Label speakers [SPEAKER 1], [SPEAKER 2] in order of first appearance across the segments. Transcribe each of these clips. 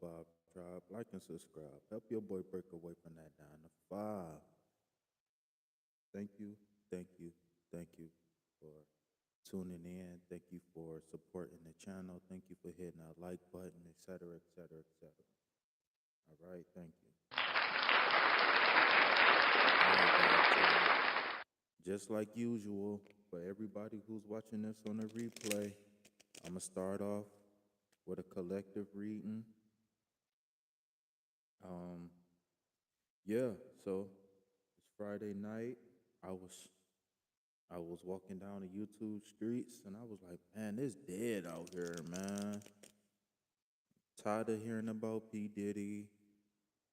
[SPEAKER 1] Bob Tribe. Like and subscribe. Help your boy break away from that 9 to 5. Thank you, thank you, thank you for tuning in. Thank you for supporting the channel. Thank you for hitting that like button, etc., etc., etc. All right, thank you. All right, just like usual, for everybody who's watching this on the replay, I'm going to start off with a collective reading. Yeah, so it's Friday night. I was walking down the YouTube streets and I was like, man, it's dead out here, man. Tired of hearing about P. Diddy.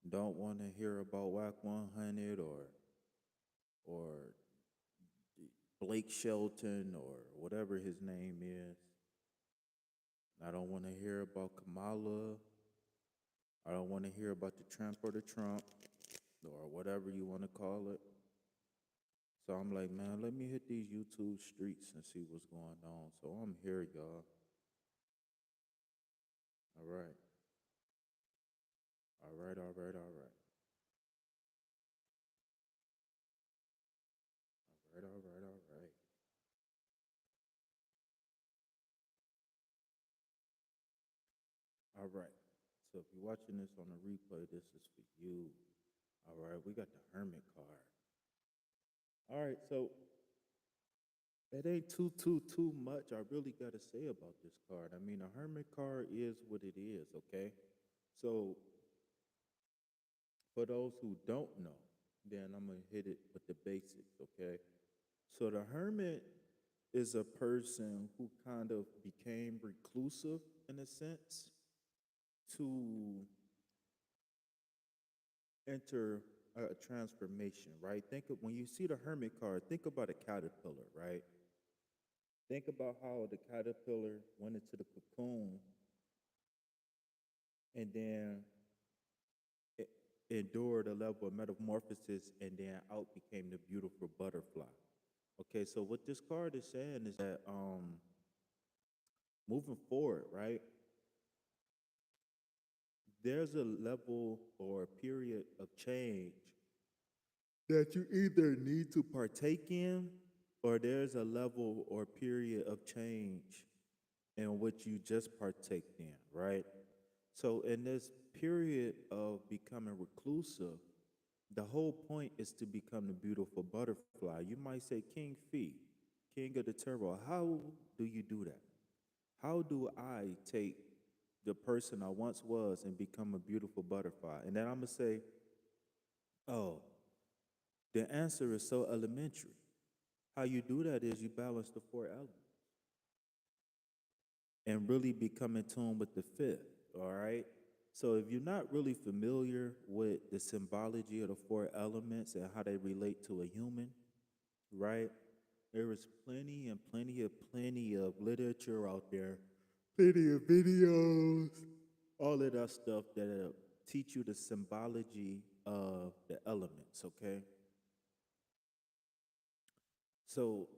[SPEAKER 1] Don't want to hear about Whack 100 or Blake Shelton or whatever his name is. I don't want to hear about Kamala. I don't want to hear about the Trump or the Trump or whatever you want to call it. So I'm like, man, let me hit these YouTube streets and see what's going on. So I'm here, y'all. All right. All right, all right, all right. All right, all right, all right. All right. So if you're watching this on the replay, this is for you. All right, we got the Hermit card. All right, so it ain't too much I really got to say about this card. I mean, a Hermit card is what it is, okay? So for those who don't know, then I'm going to hit it with the basics, okay? So the Hermit is a person who kind of became reclusive in a sense to enter a transformation, right? Think of when you see the Hermit card, think about a caterpillar, right? Think about how the caterpillar went into the cocoon and then it endured a level of metamorphosis and then out became the beautiful butterfly. Okay, so what this card is saying is that moving forward, right? There's a level or a period of change that you either need to partake in or there's a level or period of change in which you just partake in, right? So in this period of becoming reclusive, the whole point is to become the beautiful butterfly. You might say, King Fee, King of the Tarot, how do you do that? How do I take the person I once was and become a beautiful butterfly? And then I'm going to say, oh, the answer is so elementary. How you do that is you balance the 4 elements and really become in tune with the fifth, all right? So if you're not really familiar with the symbology of the 4 elements and how they relate to a human, right? There is plenty of literature out there, plenty of videos, all of that stuff that teach you the symbology of the elements, okay? So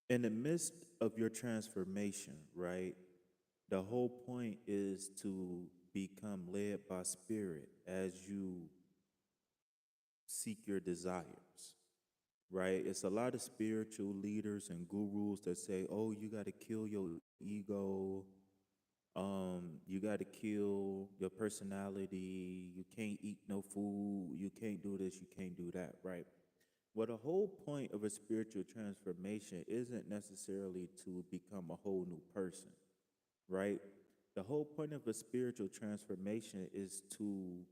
[SPEAKER 1] in the midst of your transformation, right, the whole point is to become led by spirit as you seek your desires, right? It's a lot of spiritual leaders and gurus that say, oh, you got to kill your ego. You got to kill your personality. You can't eat no food. You can't do this. You can't do that, right? Well, the whole point of a spiritual transformation isn't necessarily to become a whole new person, right? The whole point of a spiritual transformation is to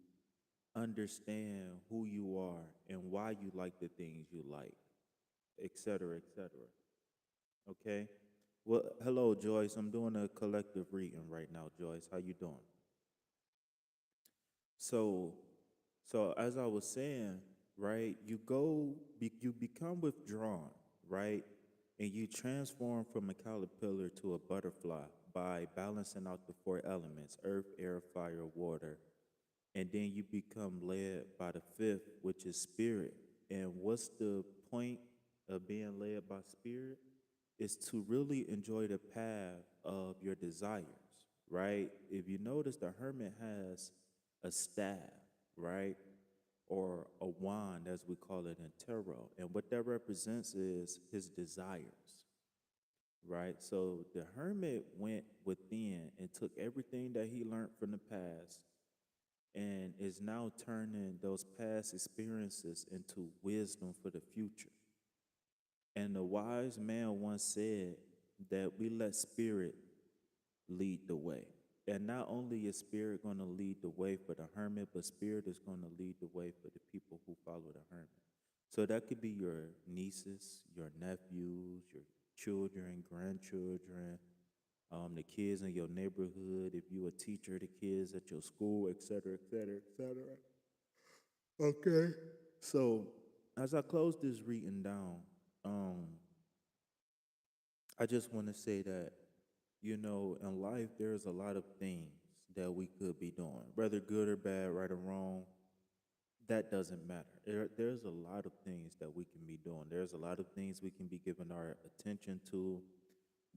[SPEAKER 1] understand who you are and why you like the things you like, et cetera, et cetera. Okay? Well, hello, Joyce. I'm doing a collective reading right now, Joyce. How you doing? So, so as I was saying, right, you become withdrawn, right? And you transform from a caterpillar to a butterfly by balancing out the 4 elements, earth, air, fire, water. And then you become led by the fifth, which is spirit. And what's the point of being led by spirit? is to really enjoy the path of your desires, right? If you notice, the hermit has a staff, right? Or a wand, as we call it in tarot. And what that represents is his desires, right? So the hermit went within and took everything that he learned from the past and is now turning those past experiences into wisdom for the future. And the wise man once said that we let spirit lead the way. And not only is spirit going to lead the way for the hermit, but spirit is going to lead the way for the people who follow the hermit. So that could be your nieces, your nephews, your children, grandchildren, the kids in your neighborhood, if you're a teacher, the kids at your school, et cetera, et cetera, et cetera. Okay. So as I close this reading down, I just want to say that, in life, there's a lot of things that we could be doing, whether good or bad, right or wrong. That doesn't matter. There's a lot of things that we can be doing. There's a lot of things we can be giving our attention to.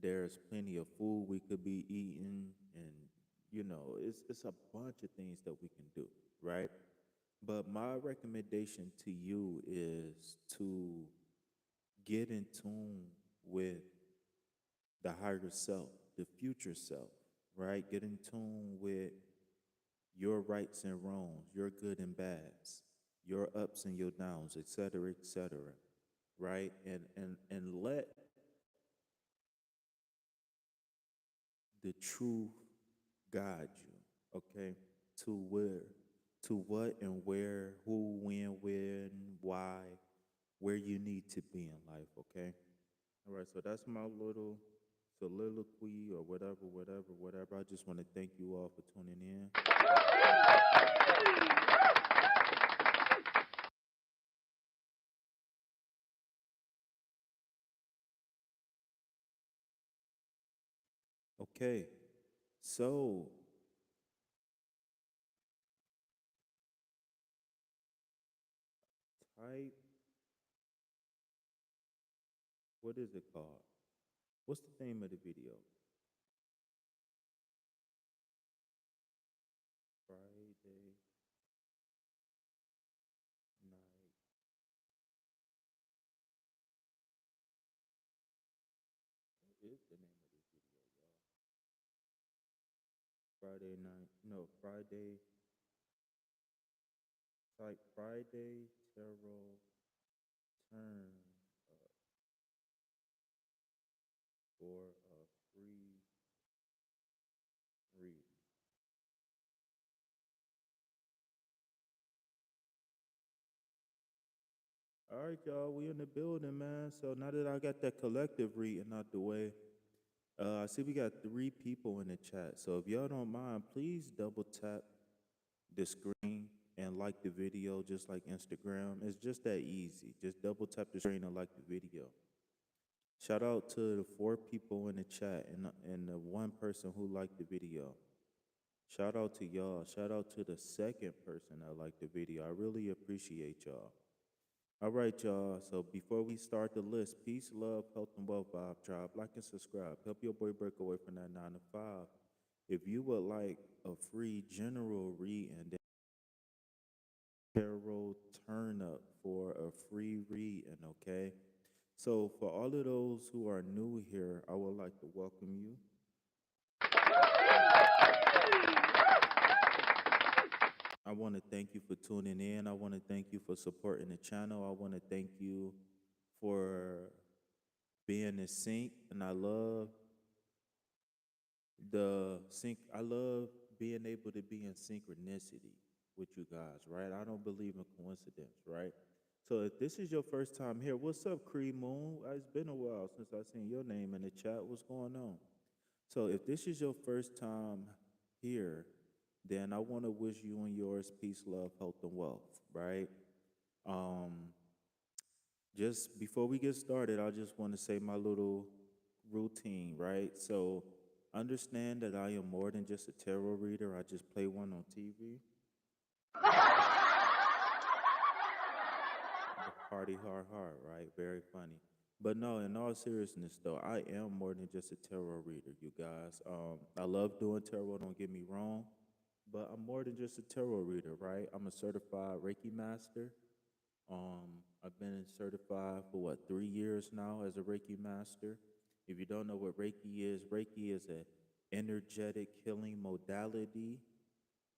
[SPEAKER 1] There's plenty of food we could be eating, and it's a bunch of things that we can do, right? But my recommendation to you is to get in tune with the higher self, the future self, right? Get in tune with your rights and wrongs, your good and bads, your ups and your downs, et cetera, right? And let the truth guide you, okay? To where, to what and where, who, when, why, where you need to be in life, okay? All right, so that's my little soliloquy or whatever. I just want to thank you all for tuning in. Okay, so type, what is it called? What's the name of the video? Friday night. What is the name of this video, y'all? Friday night. No, Friday. Type Friday tarot turn up for a free read. All right, y'all, we in the building, man. So now that I got that collective reading out the way, I see we got 3 people in the chat. So if y'all don't mind, please double tap the screen and like the video just like Instagram. It's just that easy. Just double tap the screen and like the video. Shout out to the 4 people in the chat and the 1 person who liked the video. Shout out to y'all. Shout out to the 2nd person that liked the video. I really appreciate y'all. All right, y'all. So before we start the list, peace, love, health, and wealth vibe tribe. Like and subscribe. Help your boy break away from that 9 to 5. If you would like a free general read and tarot turn up for a free reading, okay? So for all of those who are new here, I would like to welcome you. I want to thank you for tuning in. I want to thank you for supporting the channel. I want to thank you for being in sync, and I love being able to be in synchronicity with you guys, right? I don't believe in coincidence, right? So if this is your first time here, what's up, Cree Moon? It's been a while since I've seen your name in the chat. What's going on? So if this is your first time here, then I want to wish you and yours peace, love, health, and wealth, right? Just before we get started, I just want to say my little routine, right? So understand that I am more than just a tarot reader. I just play one on TV. Party hard, right? Very funny. But no, in all seriousness, though, I am more than just a tarot reader, you guys. I love doing tarot. Don't get me wrong, but I'm more than just a tarot reader, right? I'm a certified Reiki master. I've been certified for what 3 years now as a Reiki master. If you don't know what Reiki is a energetic healing modality,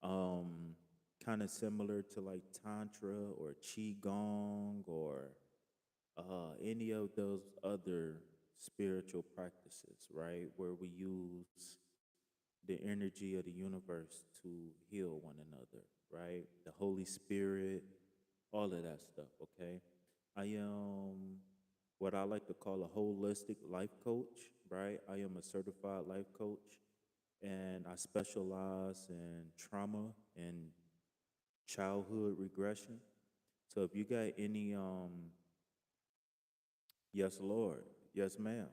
[SPEAKER 1] um, kind of similar to like Tantra or Qigong or any of those other spiritual practices, right? Where we use the energy of the universe to heal one another, right? The Holy Spirit, all of that stuff, okay? I am what I like to call a holistic life coach, right? I am a certified life coach and I specialize in trauma and childhood regression. So if you got any yes Lord, yes ma'am.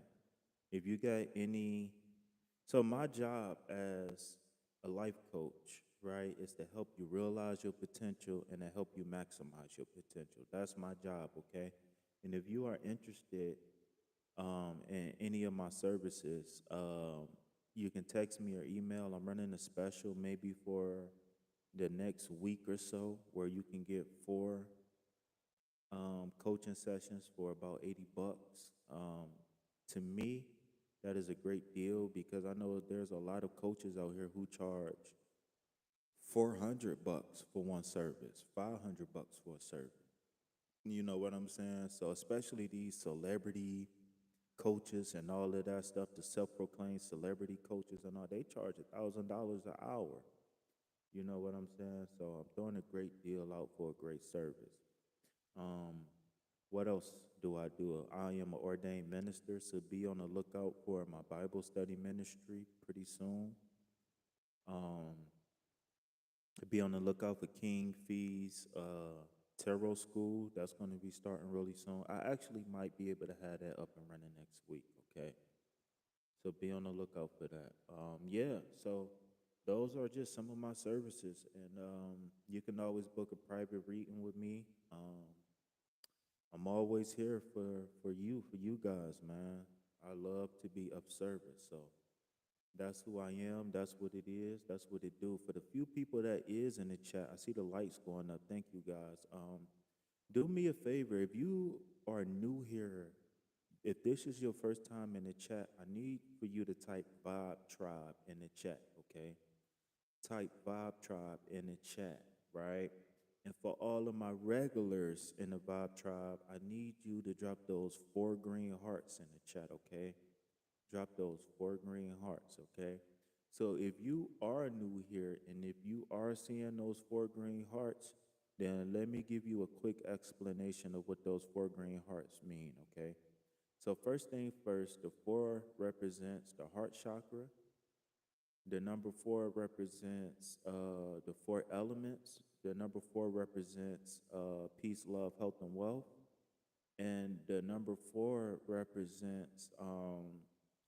[SPEAKER 1] If you got any so my job as a life coach, right, is to help you realize your potential and to help you maximize your potential. That's my job, okay? And if you are interested in any of my services, you can text me or email. I'm running a special maybe for the next week or so where you can get 4 coaching sessions for about $80. To me, that is a great deal because I know there's a lot of coaches out here who charge $400 for one service, $500 for a service. You know what I'm saying? So especially these celebrity coaches and all of that stuff, the self-proclaimed celebrity coaches and all, they charge $1,000 an hour. You know what I'm saying? So I'm throwing a great deal out for a great service. Um, what else do I do? I am an ordained minister, so be on the lookout for my Bible study ministry pretty soon. Um, be on the lookout for King Fee's tarot school. That's going to be starting really soon. I actually might be able to have that up and running next week, okay? So be on the lookout for that. Yeah, so those are just some of my services, and you can always book a private reading with me. I'm always here for you guys, man. I love to be of service. So that's who I am. That's what it is. That's what it do. For the few people that is in the chat, I see the lights going up. Thank you guys. Do me a favor. If you are new here, if this is your first time in the chat, I need for you to type Vibe Tribe in the chat, okay? Type Vibe Tribe in the chat, right? And for all of my regulars in the Vibe Tribe, I need you to drop those 4 green hearts in the chat, okay? Drop those 4 green hearts, okay? So if you are new here and if you are seeing those 4 green hearts, then let me give you a quick explanation of what those 4 green hearts mean, okay? So first thing first, the 4 represents the heart chakra. The number 4 represents the 4 elements. The number 4 represents peace, love, health, and wealth. And the number 4 represents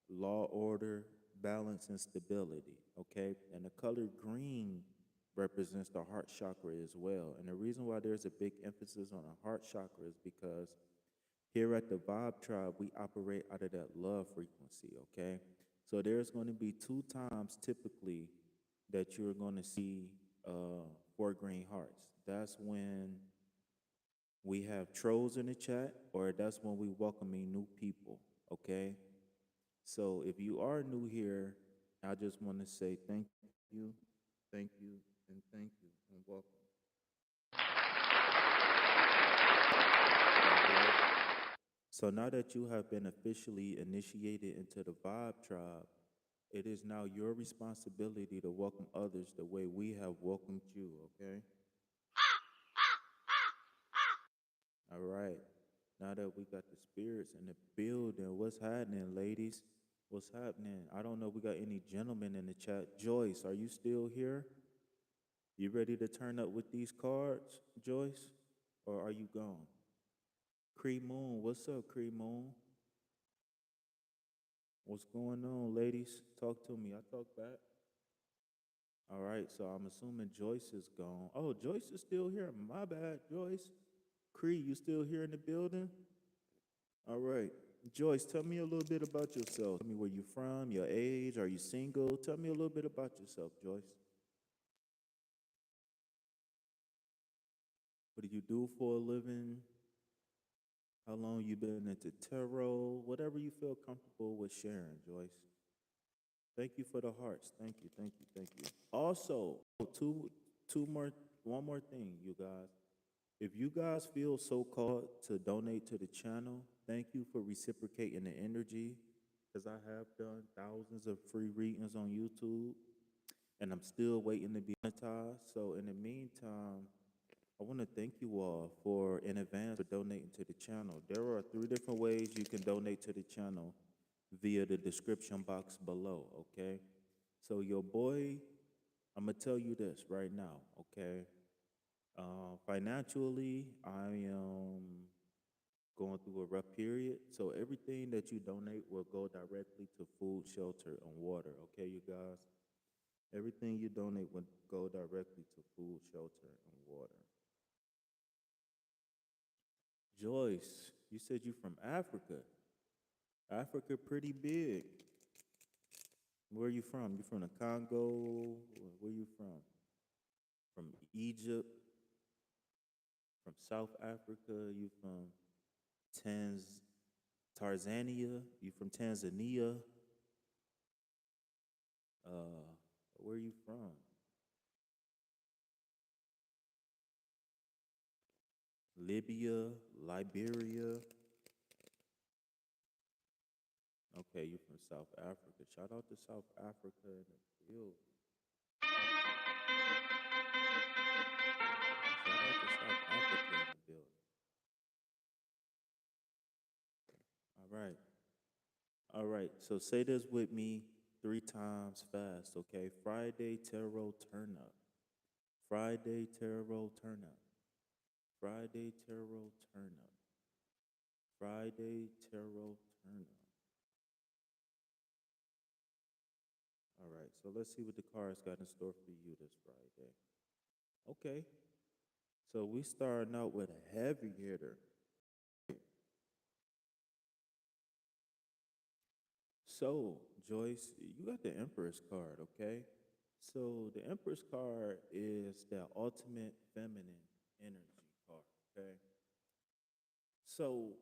[SPEAKER 1] law, order, balance, and stability. Okay? And the color green represents the heart chakra as well. And the reason why there's a big emphasis on the heart chakra is because here at the Vibe Tribe, we operate out of that love frequency, okay? So there's going to be 2 times typically that you're going to see 4 green hearts. That's when we have trolls in the chat, or that's when we welcoming new people, okay? So if you are new here, I just want to say thank you, and thank you, and welcome. All right. So now that you have been officially initiated into the Vibe Tribe, it is now your responsibility to welcome others the way we have welcomed you, okay? All right. Now that we got the spirits in the building, what's happening, ladies? What's happening? I don't know if we got any gentlemen in the chat. Joyce, are you still here? You ready to turn up with these cards, Joyce? Or are you gone? Cree Moon, what's up, Cree Moon? What's going on, ladies? Talk to me. I talk back. All right, so I'm assuming Joyce is gone. Oh, Joyce is still here. My bad, Joyce. Cree, you still here in the building? All right. Joyce, tell me a little bit about yourself. Tell me where you from, your age, are you single? Tell me a little bit about yourself, Joyce. What do you do for a living? How long you been into tarot? Whatever you feel comfortable with sharing, Joyce. Thank you for the hearts. Thank you, thank you, thank you. Also, one more thing, you guys. If you guys feel so called to donate to the channel, thank you for reciprocating the energy, because I have done thousands of free readings on YouTube, and I'm still waiting to be monetized. So in the meantime, I want to thank you all for in advance for donating to the channel. There are 3 different ways you can donate to the channel via the description box below, okay? So your boy, I'm going to tell you this right now, okay? Financially, I am going through a rough period, so everything that you donate will go directly to food, shelter, and water, okay, you guys? Everything you donate will go directly to food, shelter, and water. Joyce, you said you from Africa. Africa pretty big. Where are you from? You from the Congo? Where you from? From Egypt? From South Africa? You from Tanzania? You from Tanzania? Where are you from? Libya, Liberia. Okay, you from South Africa. Shout out to South Africa in the field. Shout out to South Africa in the building. All right. All right. So say this with me 3 times fast, okay? Friday tarot turn up. Friday tarot turn up. Friday tarot turn up. Friday tarot turn up. All right, so let's see what the cards got in store for you this Friday. Okay, so we starting out with a heavy hitter. So, Joyce, you got the Empress card, okay? So the Empress card is the ultimate feminine energy card, okay? So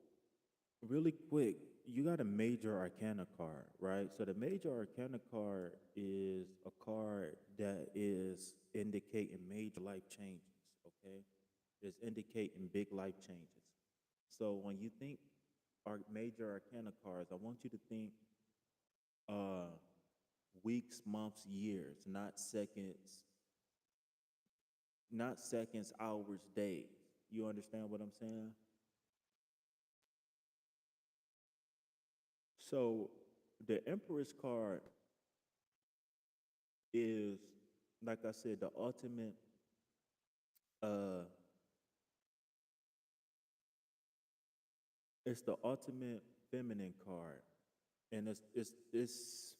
[SPEAKER 1] really quick, you got a major arcana card, right? So the major arcana card is a card that is indicating major life changes, okay? It's indicating big life changes. So when you think major arcana cards, I want you to think weeks, months, years, not seconds, hours, days. You understand what I'm saying? So the Empress card is, like I said, the ultimate it's the ultimate feminine card. And it's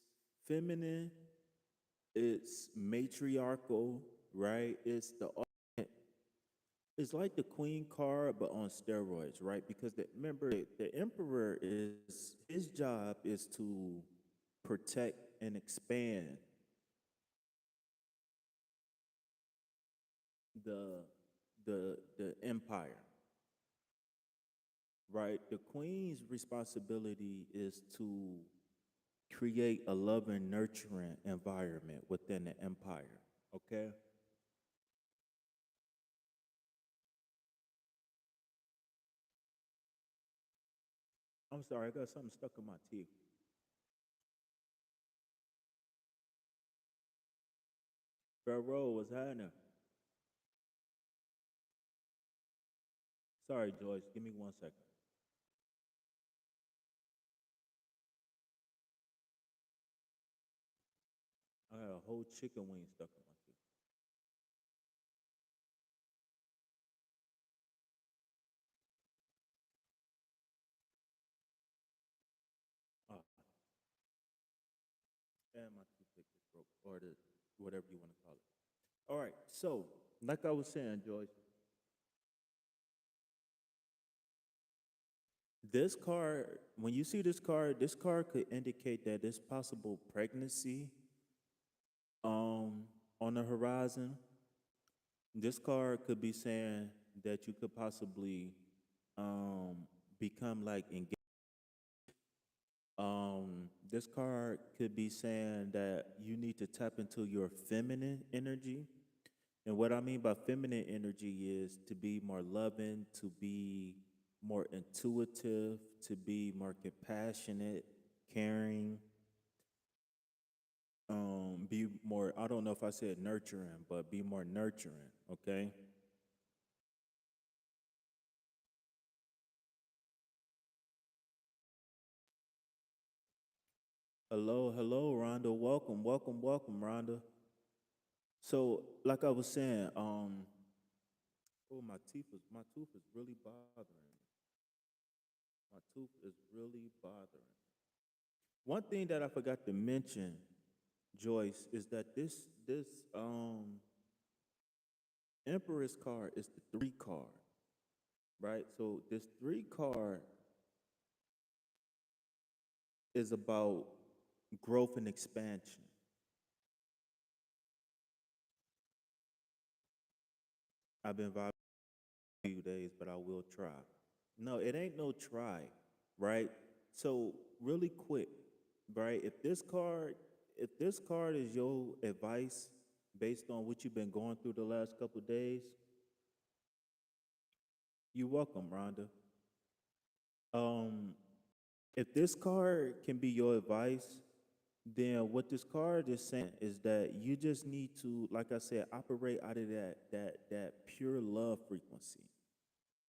[SPEAKER 1] feminine, it's matriarchal, right? It's like the queen card, but on steroids, right? Because remember, the emperor is, his job is to protect and expand the the empire, right? The queen's responsibility is to create a loving, nurturing environment within the empire, okay? I'm sorry, I got something stuck in my teeth. Pharaoh was happening. Sorry, Joyce, give me 1 second. I had a whole chicken wing stuck in my teeth. Ah, and my toothpick is broke, or the whatever you want to call it. All right, so like I was saying, Joyce, This card, when you see this card could indicate that there's possible pregnancy um on the horizon. This card could be saying that you could possibly um become like engaged. This card could be saying that you need to tap into your feminine energy. And what I mean by feminine energy is to be more loving, to be more intuitive, to be more compassionate, caring, be more, I don't know if I said nurturing, but be more nurturing, okay? Hello, hello, Rhonda. Welcome, welcome, welcome, Rhonda. So, like I was saying, oh, my tooth is really bothering me. My tooth is really bothering me. One thing that I forgot to mention, Joyce, is that this Empress card is the three card, right? So this three card is about growth and expansion. I've been vibing a few days, but I will try. No, it ain't no try, right? So really quick, right? If this card is your advice based on what you've been going through the last couple of days, you're welcome, Rhonda. Um, if this card can be your advice, then what this card is saying is that you just need to, like I said, operate out of that pure love frequency,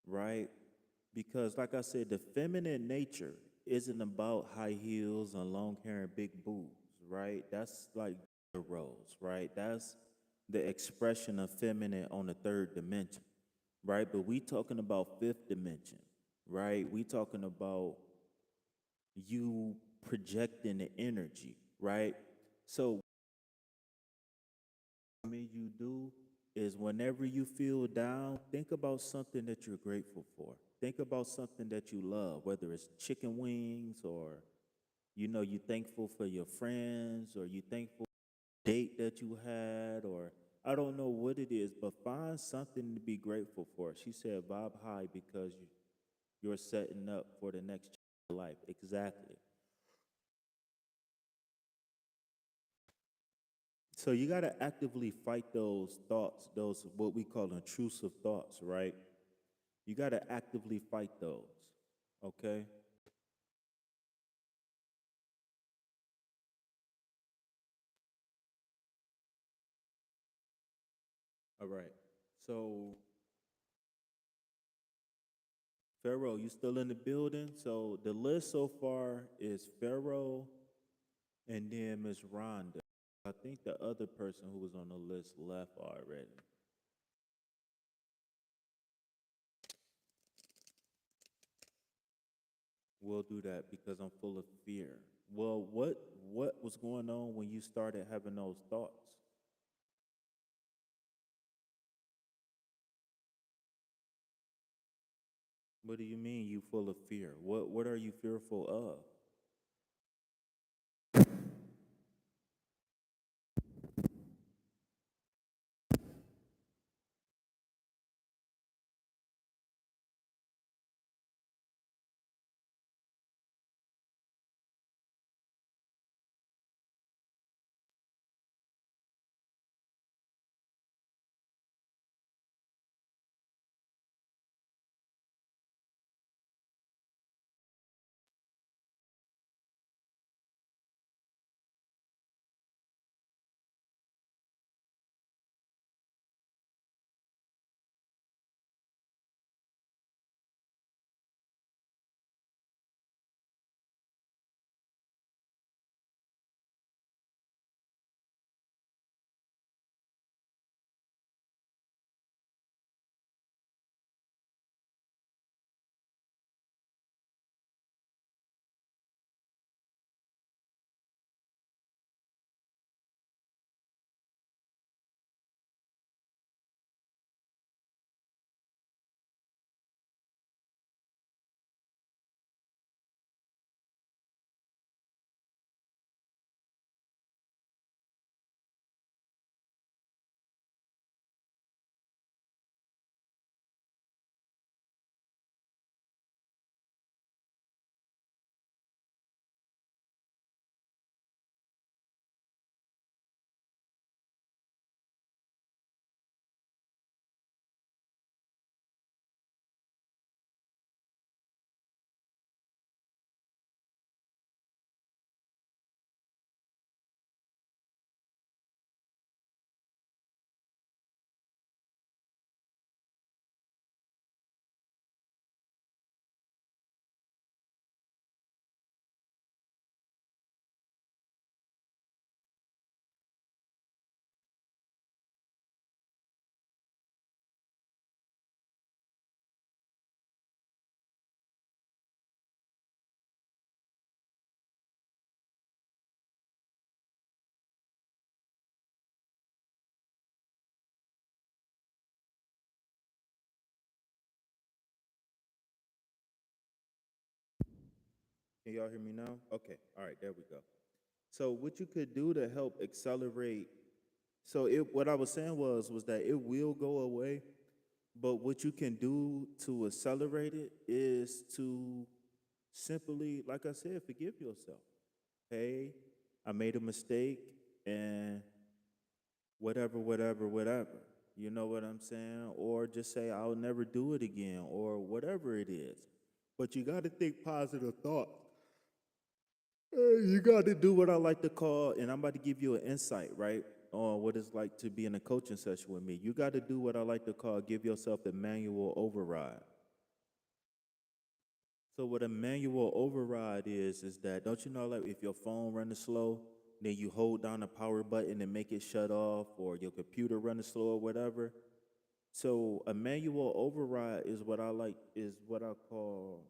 [SPEAKER 1] right? Because like I said, the feminine nature isn't about high heels and long hair and big boobs, right? That's like the rose, right? That's the expression of feminine on the third dimension, right? But we talking about fifth dimension, right? We talking about you projecting the energy, right? So what I mean you do is whenever you feel down, think about something that you're grateful for. Think about something that you love, whether it's chicken wings or you thankful for your friends or you thankful for the date that you had or I don't know what it is, but find something to be grateful for. She said vibe high because you're setting up for the next chapter of life. Exactly. So you got to actively fight those thoughts, those what we call intrusive thoughts, right? You got to actively fight those. Okay? All right. So, Pharaoh, you still in the building? So the list so far is Pharaoh and then Miss Rhonda. I think the other person who was on the list left already. We'll do that because I'm full of fear. Well, what was going on when you started having those thoughts? What do you mean you full of fear? What are you fearful of? Can y'all hear me now? Okay. All right, there we go. So what you could do to help accelerate, so what I was saying was that it will go away, but what you can do to accelerate it is to simply, like I said, forgive yourself. Hey, I made a mistake and whatever. You know what I'm saying? Or just say, I'll never do it again, or whatever it is. But you got to think positive thoughts. You got to do what I like to call, and I'm about to give you an insight, right, on what it's like to be in a coaching session with me. You got to do what I like to call give yourself a manual override. So what a manual override is that, don't you know, like if your phone running slow, then you hold down the power button and make it shut off, or your computer running slow or whatever. So a manual override is what I call,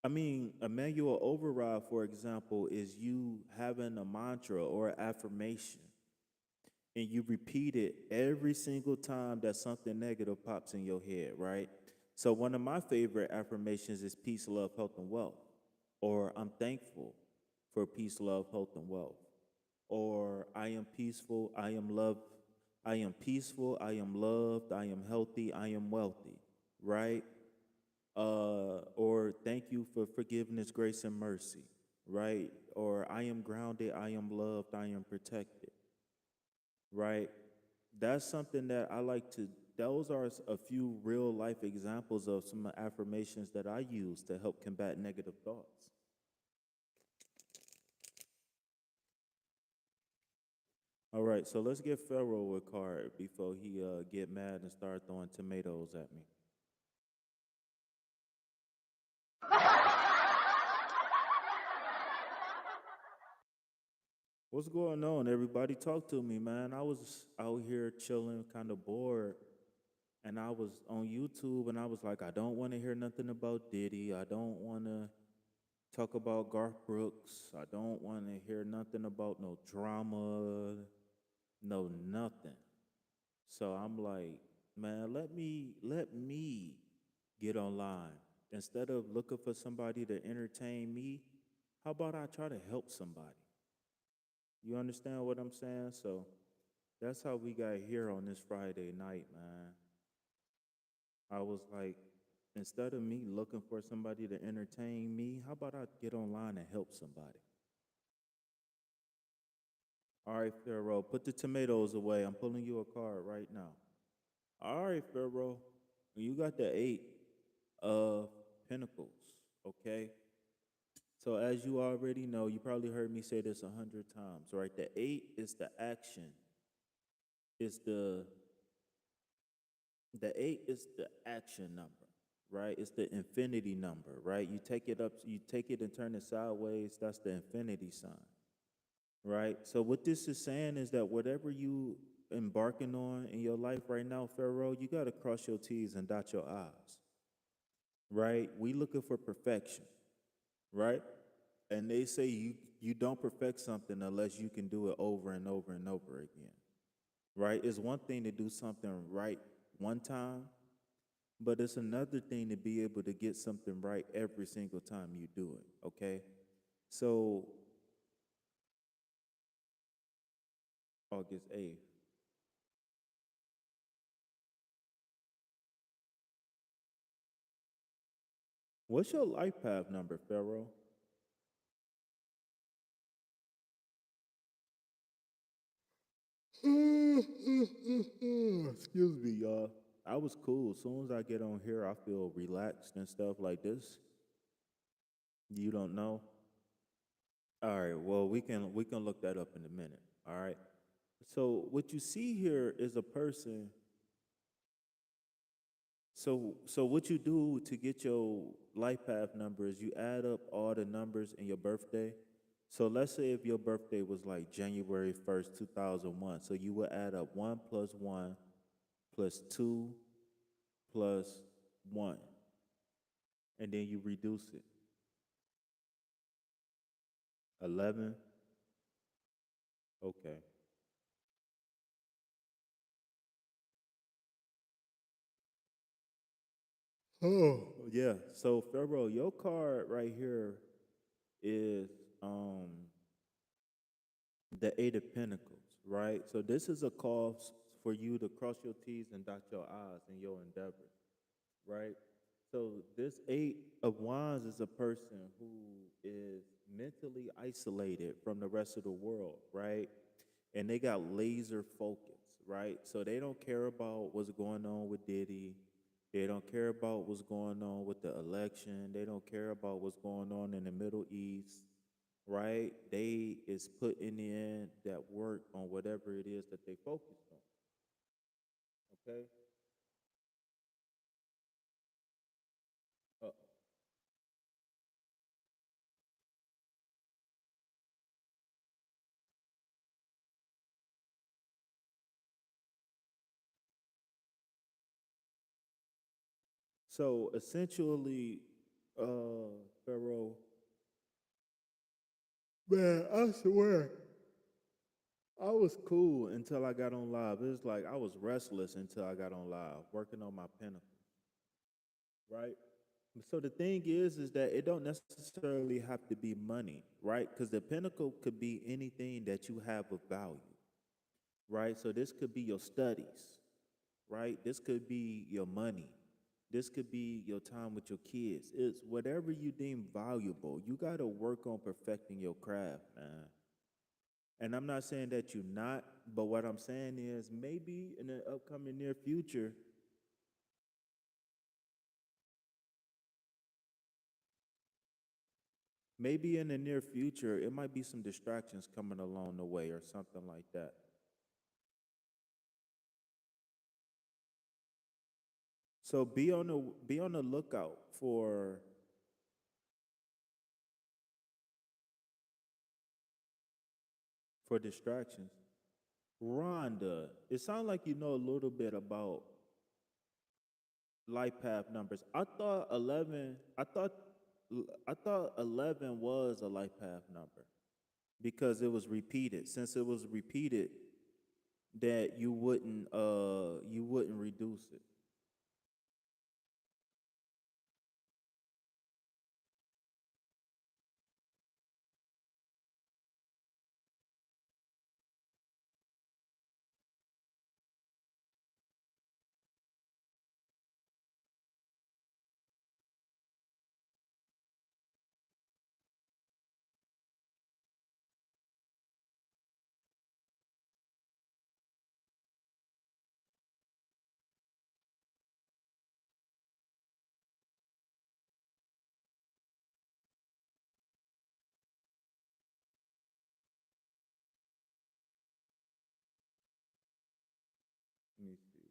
[SPEAKER 1] a manual override, for example, is you having a mantra or affirmation and you repeat it every single time that something negative pops in your head, right? So one of my favorite affirmations is peace, love, health, and wealth. Or I'm thankful for peace, love, health, and wealth. Or I am peaceful, I am loved, I am peaceful, I am loved, I am healthy, I am wealthy, right? Or thank you for forgiveness, grace, and mercy, right? Or I am grounded, I am loved, I am protected, right? That's something that I like to, those are a few real life examples of some affirmations that I use to help combat negative thoughts. All right, so let's get Pharaoh a card before he get mad and start throwing tomatoes at me. What's going on, everybody? Talk to me, man. I was out here chilling, kind of bored, and I was on YouTube, and I was like, I don't want to hear nothing about Diddy. I don't want to talk about Garth Brooks. I don't want to hear nothing about no drama, no nothing. So I'm like, man, let me get online. Instead of looking for somebody to entertain me, how about I try to help somebody? You understand what I'm saying? So that's how we got here on this Friday night, man. I was like, instead of me looking for somebody to entertain me, how about I get online and help somebody? All right, Pharaoh, put the tomatoes away. I'm pulling you a card right now. All right, Pharaoh, you got the Eight of Pentacles, okay? So as you already know, you probably heard me say this 100 times, right? The eight is the action. Is the eight is the action number, right? It's the infinity number, right? You take it up, you take it and turn it sideways, that's the infinity sign, right? So what this is saying is that whatever you embarking on in your life right now, Pharaoh, you got to cross your T's and dot your I's, right? We looking for perfection, right? And they say you don't perfect something unless you can do it over and over and over again, right? It's one thing to do something right one time, but it's another thing to be able to get something right every single time you do it, okay? So August 8th. What's your life path number, Pharaoh? Excuse me, y'all. I was cool. As soon as I get on here, I feel relaxed and stuff like this. You don't know? All right. Well, we can look that up in a minute. All right. So what you see here is a person. So what you do to get your life path number is you add up all the numbers in your birthday. So let's say if your birthday was like January 1st, 2001. So you would add up 1 plus 1 plus 2 plus 1. And then you reduce it. 11. Okay. Oh, yeah. So Pharaoh, your card right here is um, the Eight of Pentacles, right? So this is a call for you to cross your T's and dot your I's in your endeavors, right? So this Eight of Wands is a person who is mentally isolated from the rest of the world, right? And they got laser focus, right? So they don't care about what's going on with Diddy. They don't care about what's going on with the election. They don't care about what's going on in the Middle East, right? They is putting in that work on whatever it is that they focus on. Okay. Uh, so essentially, Pharaoh, man, I swear, I was cool until I got on live. It was like I was restless until I got on live, working on my pinnacle, right? So the thing is that it don't necessarily have to be money, right? Because the pinnacle could be anything that you have of value, right? So this could be your studies, right? This could be your money. This could be your time with your kids. It's whatever you deem valuable. You got to work on perfecting your craft, man. And I'm not saying that you're not, but what I'm saying is maybe in the upcoming near future, maybe in the near future, it might be some distractions coming along the way or something like that. So be on the lookout for distractions. Rhonda, it sounds like you know a little bit about life path numbers. I thought 11 was a life path number because it was repeated. Since it was repeated, that you wouldn't reduce it. Let me see.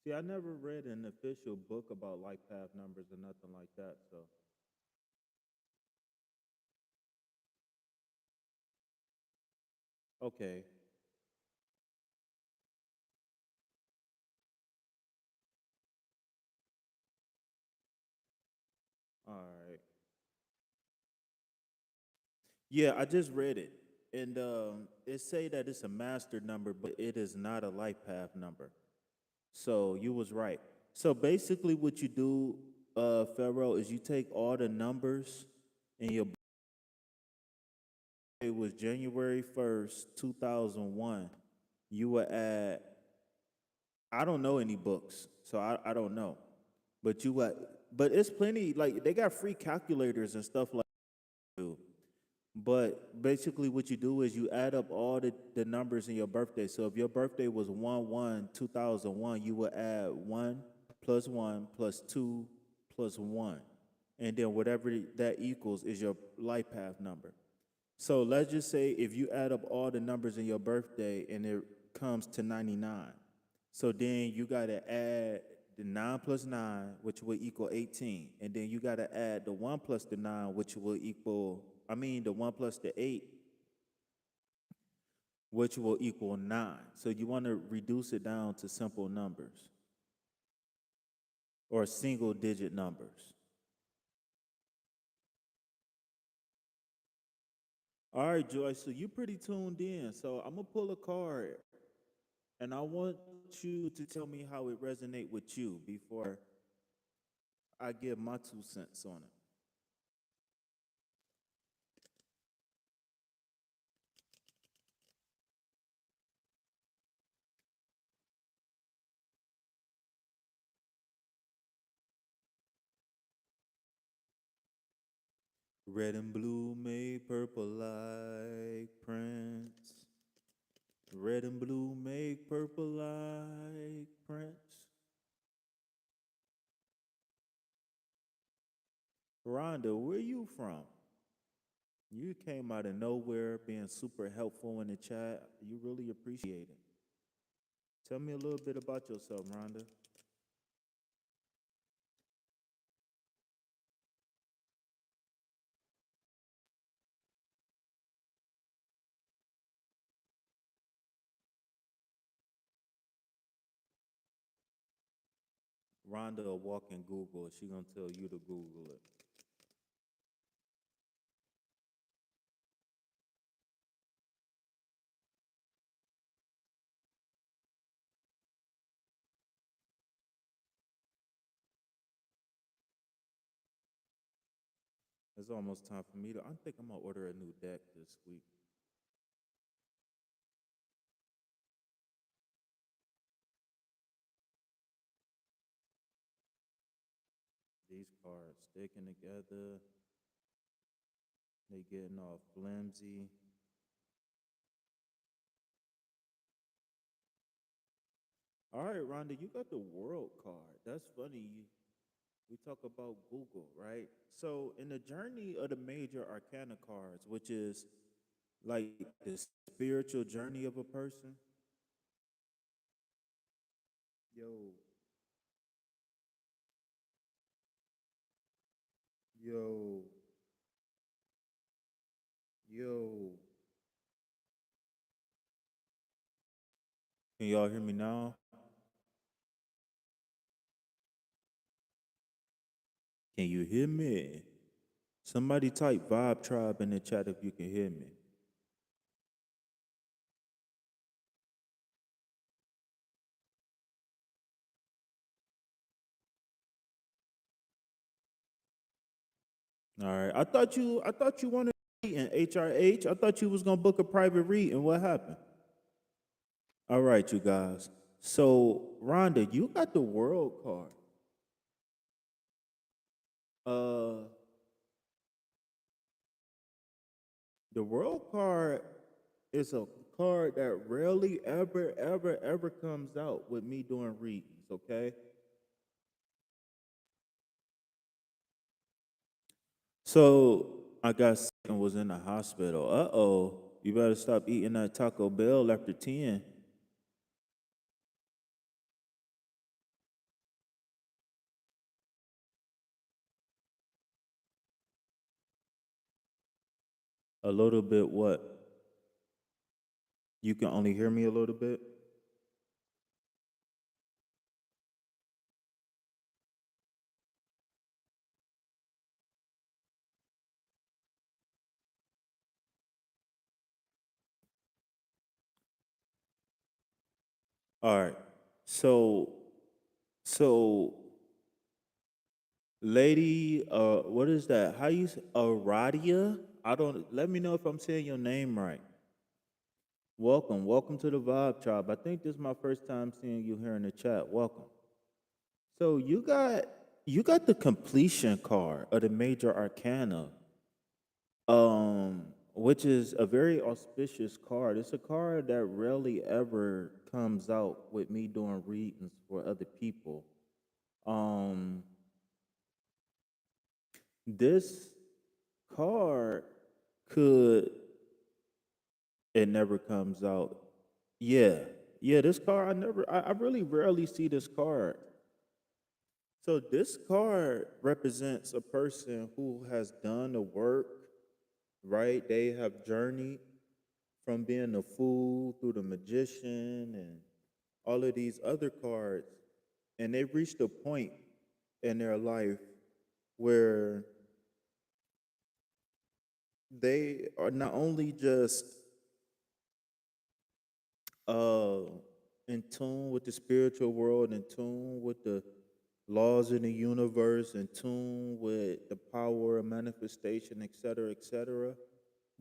[SPEAKER 1] See, I never read an official book about life path numbers or nothing like that. So, okay, all right. Yeah, I just read it, and it say that it's a master number, but it is not a life path number. So you was right. So basically, what you do, Pharaoh, is you take all the numbers in your. It was January 1st, 2001. You were at. I don't know any books, so I don't know. But you what? But it's plenty. Like they got free calculators and stuff like that. But basically, what you do is you add up all the numbers in your birthday. So if your birthday was 1/1/2001, you would add 1 plus 2 plus 1. And then whatever that equals is your life path number. So let's just say if you add up all the numbers in your birthday and it comes to 99. So then you got to add the 9 plus 9, which will equal 18. And then you got to add the 1 plus the 9, which will equal, the 1 plus the 8, which will equal 9. So you want to reduce it down to simple numbers or single digit numbers. All right, Joyce, so you're pretty tuned in. So I'm going to pull a card and I want you to tell me how it resonate with you before I give my 2 cents on it. Red and blue made purple like Prince. Red and blue make purple like Prince. Rhonda, where you from? You came out of nowhere being super helpful in the chat. You really appreciate it. Tell me a little bit about yourself, Rhonda. Rhonda will walk in Google. She gonna tell you to Google it. It's almost time for me to. I think I'm gonna order a new deck this week. These cards sticking together. They getting all flimsy. All right, Rhonda, you got the world card. That's funny. We talk about Google, right? So, in the journey of the major arcana cards, which is like the spiritual journey of a person, yo, yo, yo. Can y'all hear me now? Can you hear me? Somebody type Vibe Tribe in the chat if you can hear me. All right. I thought you wanted to read in HRH. I thought you was gonna book a private read, and what happened? All right, you guys. So, Rhonda, you got the world card. Uh, the world card is a card that rarely ever comes out with me doing readings, okay? So I got sick and was in the hospital. Uh-oh. You better stop eating that Taco Bell after 10. A little bit what? You can only hear me a little bit? All right. So so lady, what is that? How you say Aradia? I don't let me know if I'm saying your name right. Welcome to the Vibe Tribe. I think this is my first time seeing you here in the chat. Welcome. So you got the completion card of the major arcana, which is a very auspicious card. It's a card that rarely ever comes out with me doing readings for other people. Um, this card could it never comes out. Yeah, yeah. This card I really rarely see this card. So this card represents a person who has done the work, right? They have journeyed from being a fool through the magician and all of these other cards, and they've reached a point in their life where they are not only just uh in tune with the spiritual world, in tune with the laws in the universe, in tune with the power of manifestation, etc., etc.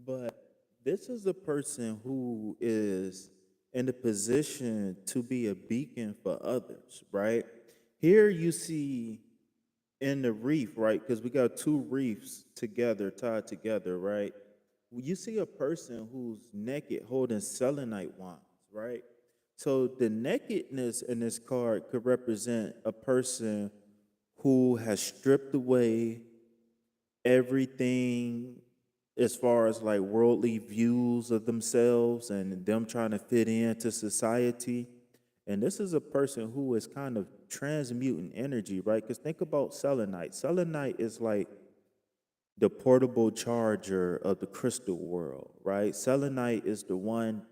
[SPEAKER 1] But this is a person who is in a position to be a beacon for others, right? Here you see in the reef, right? Because we got two reefs together, tied together, right? You see a person who's naked holding selenite wands, right? So the nakedness in this card could represent a person who has stripped away everything as far as like worldly views of themselves and them trying to fit into society. And this is a person who is kind of transmuting energy, right? Because think about selenite. Selenite is like the portable charger of the crystal world, right? Selenite is the one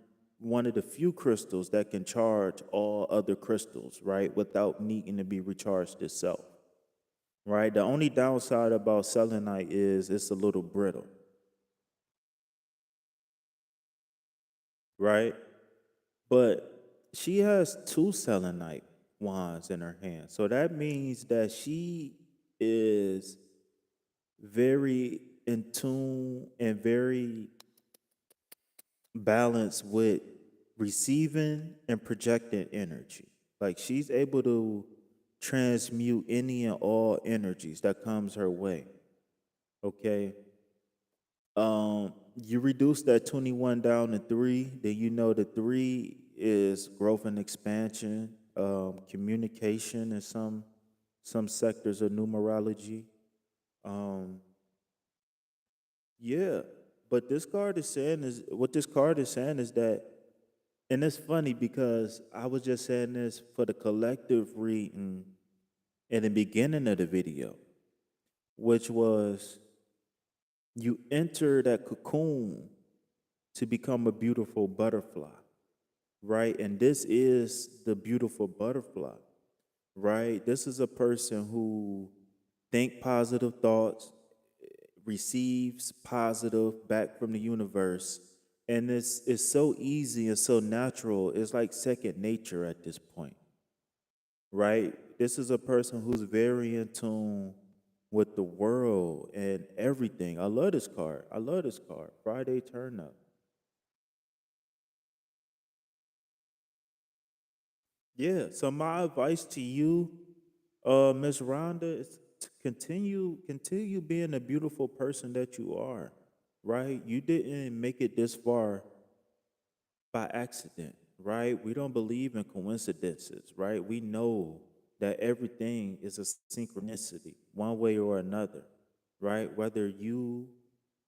[SPEAKER 1] of the few crystals that can charge all other crystals, right? Without needing to be recharged itself. Right? The only downside about selenite is it's a little brittle, right? But she has two selenite wands in her hand. So that means that she is very in tune and very balanced with receiving and projecting energy. Like she's able to transmute any and all energies that comes her way. Okay. You reduce that 21 down to 3, then you know the 3 is growth and expansion, communication in some sectors of numerology. Um, yeah, but this card is saying is what this card is saying is that, and it's funny because I was just saying this for the collective reading in the beginning of the video, which was you enter that cocoon to become a beautiful butterfly, right? And this is the beautiful butterfly, right? This is a person who think positive thoughts, receives positive back from the universe, and it's so easy and so natural. It's like second nature at this point, right? This is a person who's very in tune with the world and everything. I love this card. I love this card. Friday turn up. Yeah. So my advice to you, Miss Rhonda, is to continue being the beautiful person that you are. Right? You didn't make it this far by accident, right? We don't believe in coincidences, right? We know that everything is a synchronicity, one way or another, right? Whether you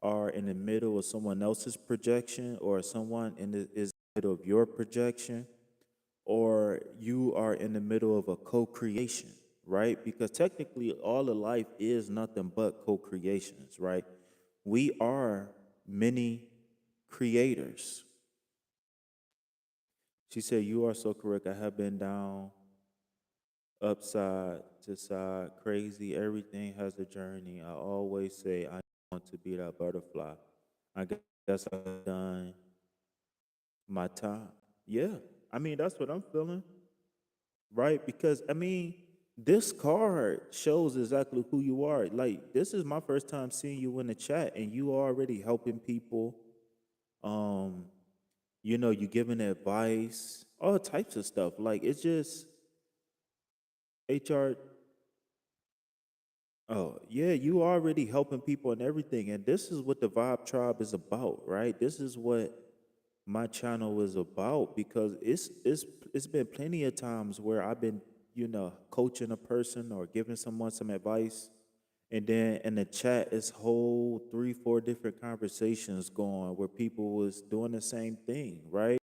[SPEAKER 1] are in the middle of someone else's projection or someone is in the middle of your projection, or you are in the middle of a co-creation, right? Because technically all of life is nothing but co-creations, right? We are many creators. She said, "You are so correct. I have been down, upside to side, crazy. Everything has a journey. I always say I want to be that butterfly. I guess I've done my time." Yeah. I mean, that's what I'm feeling, right? Because I mean, this card shows exactly who you are. Like, this is my first time seeing you in the chat, and you are already helping people. Um, you giving advice, all types of stuff. Like, it's just HR. Oh, yeah, you already helping people and everything. And this is what the Vibe Tribe is about, right? This is what my channel is about because it's been plenty of times where I've been, coaching a person or giving someone some advice. And then in the chat, it's whole 3, 4 different conversations going where people was doing the same thing, right?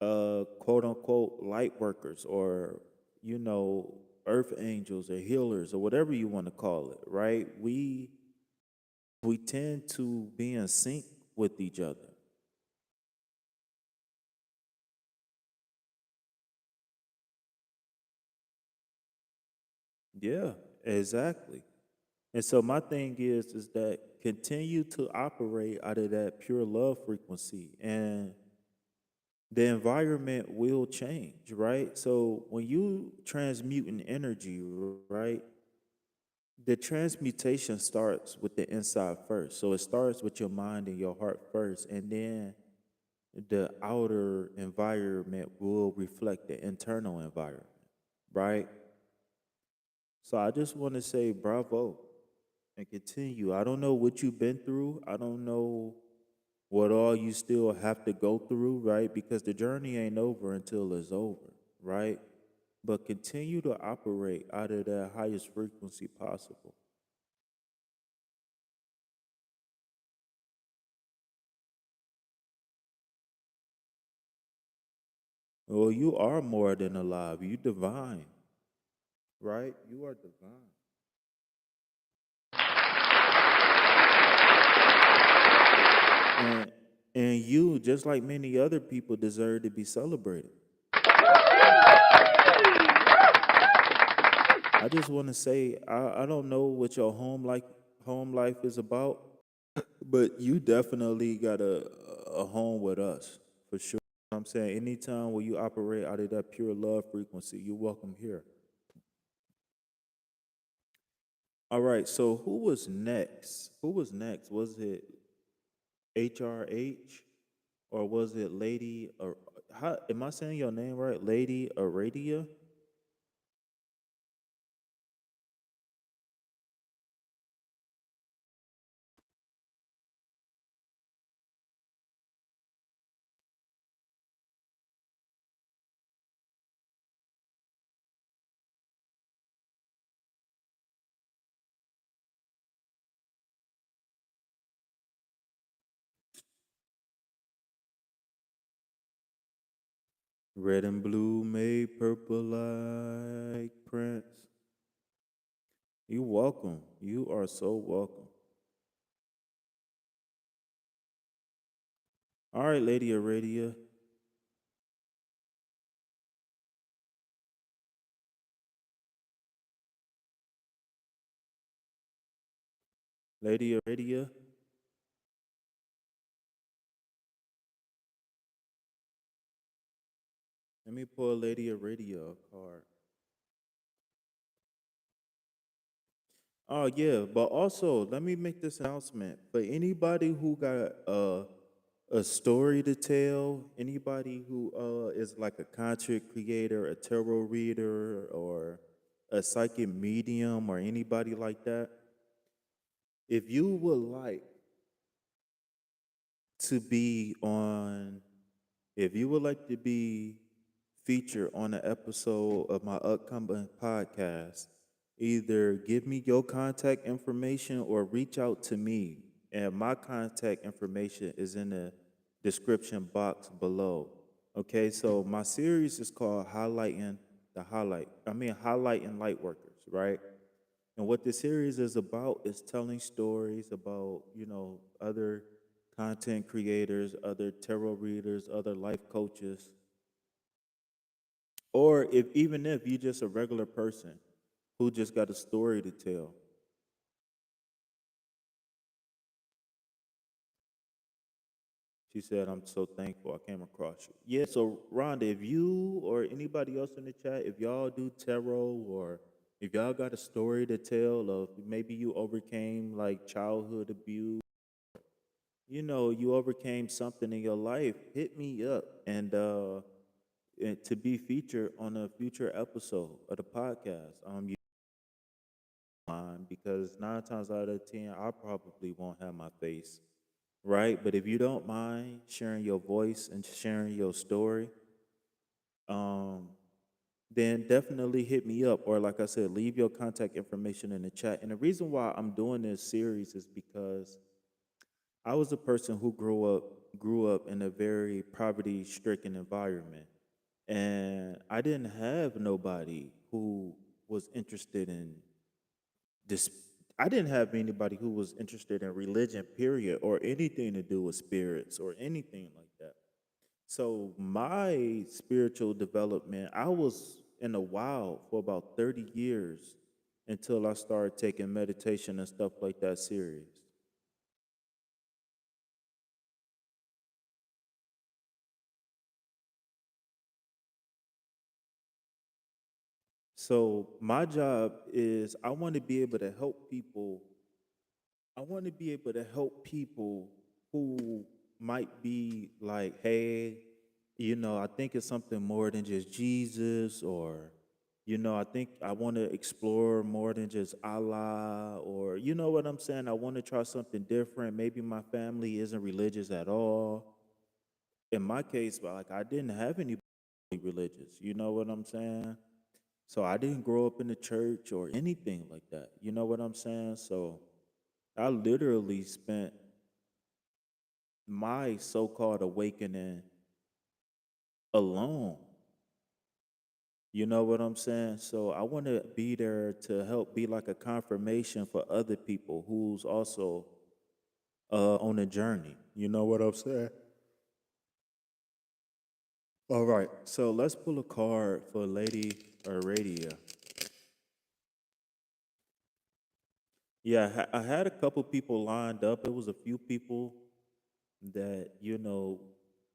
[SPEAKER 1] Quote unquote light workers or earth angels or healers or whatever you want to call it, right? We tend to be in sync with each other. Yeah, exactly. And so my thing is that continue to operate out of that pure love frequency. And the environment will change, right? So when you transmute an energy, right, the transmutation starts with the inside first. So it starts with your mind and your heart first, and then the outer environment will reflect the internal environment, right? So I just want to say bravo and continue. I don't know what you've been through. I don't know what all you still have to go through, right? Because the journey ain't over until it's over, right? But continue to operate out of that highest frequency possible. Well, you are more than alive. You divine, right? You are divine. And and you, just like many other people, deserve to be celebrated. I just want to say I don't know what your home life is about, but you definitely got a home with us for sure. I'm saying anytime where you operate out of that pure love frequency, you're welcome here. All right, so who was next? Who was next? Was it HRH or was it Lady or how am I saying your name right? Lady Aradia? Red and blue made purple like Prince. You welcome. You are so welcome. All right, Lady Aradia. Lady Aradia. Let me pull Lady Aradia a card. Oh yeah, but also let me make this announcement for anybody who got a story to tell, anybody who is like a content creator, a tarot reader, or a psychic medium, or anybody like that. If you would like to be on, if you would like to be featured on an episode of my upcoming podcast, either give me your contact information or reach out to me. And my contact information is in the description box below. Okay, so my series is called Highlighting Lightworkers, right? And what this series is about is telling stories about, other content creators, other tarot readers, other life coaches, or if even if you're just a regular person who just got a story to tell. She said, I'm so thankful I came across you. Yeah, so Rhonda, if you or anybody else in the chat, if y'all do tarot or if y'all got a story to tell of maybe you overcame like childhood abuse, you overcame something in your life, hit me up and to be featured on a future episode of the podcast. Because 9 times out of 10, I probably won't have my face, right? But if you don't mind sharing your voice and sharing your story, um, then definitely hit me up. Or like I said, leave your contact information in the chat. And the reason why I'm doing this series is because I was a person who grew up in a very poverty stricken environment. And I didn't have nobody who was interested in this. I didn't have anybody who was interested in religion, period, or anything to do with spirits or anything like that. So my spiritual development, I was in a wild for about 30 years until I started taking meditation and stuff like that serious. So my job is I want to be able to help people. I want to be able to help people who might be like, hey, I think it's something more than just Jesus, or, I think I want to explore more than just Allah, or, you know what I'm saying? I want to try something different. Maybe my family isn't religious at all. In my case, like, I didn't have anybody religious. You know what I'm saying? So I didn't grow up in the church or anything like that. You know what I'm saying? So I literally spent my so-called awakening alone. You know what I'm saying? So I want to be there to help be like a confirmation for other people who's also on a journey. You know what I'm saying? All right. So let's pull a card for Lady Aradia. Yeah, I had a couple people lined up. It was a few people that,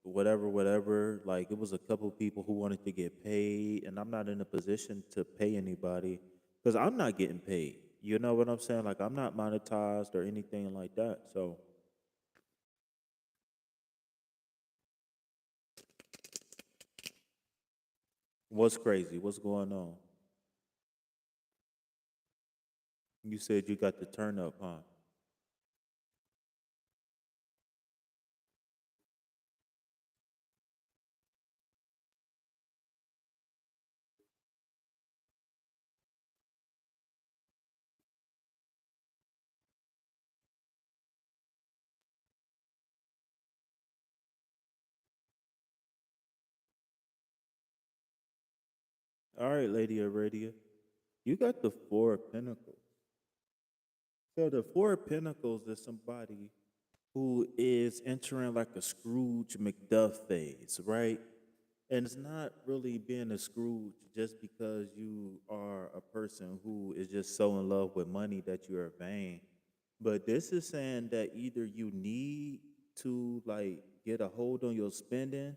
[SPEAKER 1] whatever, whatever. Like, it was a couple people who wanted to get paid, and I'm not in a position to pay anybody because I'm not getting paid. You know what I'm saying? Like, I'm not monetized or anything like that. So, what's crazy? What's going on? You said you got the turn up, huh? All right, Lady Aradia. You got the Four of Pentacles. So, the Four of Pentacles is somebody who is entering like a Scrooge McDuck phase, right? And it's not really being a Scrooge just because you are a person who is just so in love with money that you are vain. But this is saying that either you need to like get a hold on your spending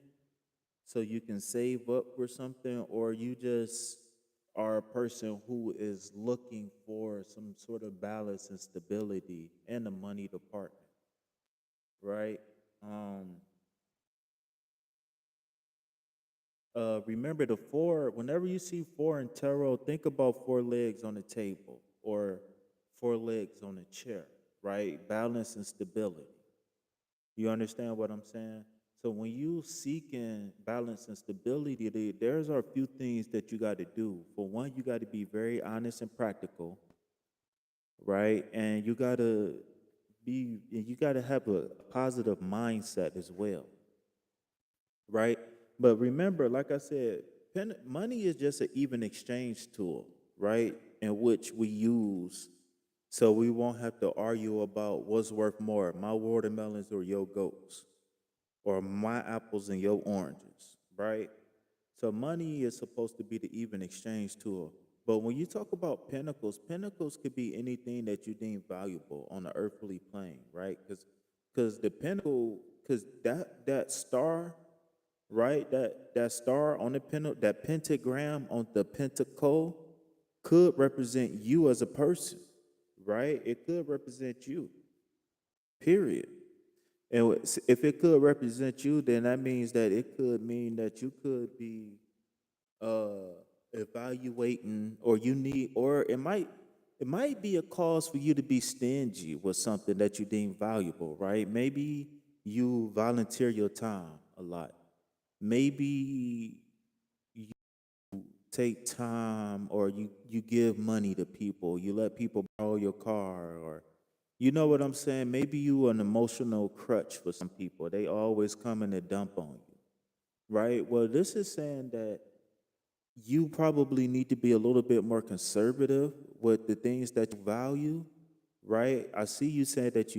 [SPEAKER 1] so you can save up for something, or you just are a person who is looking for some sort of balance and stability in the money department, right? Um, Remember the four, whenever you see four in tarot, think about four legs on a table or four legs on a chair, right? Balance and stability. You understand what I'm saying? So when you seeking balance and stability, there's are a few things that you got to do. For one, you got to be very honest and practical, right? And you got to have a positive mindset as well, right? But remember, like I said, money is just an even exchange tool, right? In which we use so we won't have to argue about what's worth more, my watermelons or your goats, or my apples and your oranges, right? So money is supposed to be the even exchange tool. But when you talk about pentacles, pentacles could be anything that you deem valuable on the earthly plane, right? Because the pentacle, because that star, right? That star on the that pentagram on the pentacle could represent you as a person, right? It could represent you. Period. And if it could represent you, then that means that it could mean that you could be uh evaluating, or you need, or it might be a cause for you to be stingy with something that you deem valuable, right? Maybe you volunteer your time a lot. Maybe you take time, or you give money to people, you let people borrow your car, or you know what I'm saying? Maybe you an emotional crutch for some people. They always come in and dump on you, right? Well, this is saying that you probably need to be a little bit more conservative with the things that you value, right? I see you said that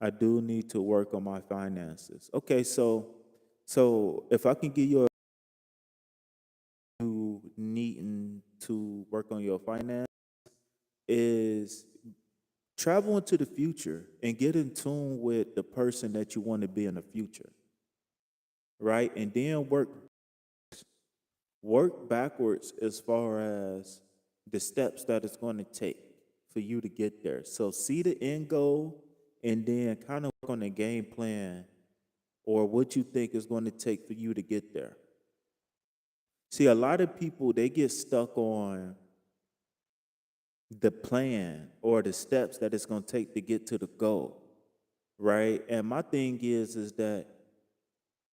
[SPEAKER 1] I do need to work on my finances. Okay, so if I can give you you needing to work on your finance is travel into the future and get in tune with the person that you want to be in the future, right? And then work Work backwards as far as the steps that it's going to take for you to get there. So see the end goal and then kind of work on the game plan or what you think is going to take for you to get there. See, a lot of people, they get stuck on the plan or the steps that it's going to take to get to the goal, right? And my thing is that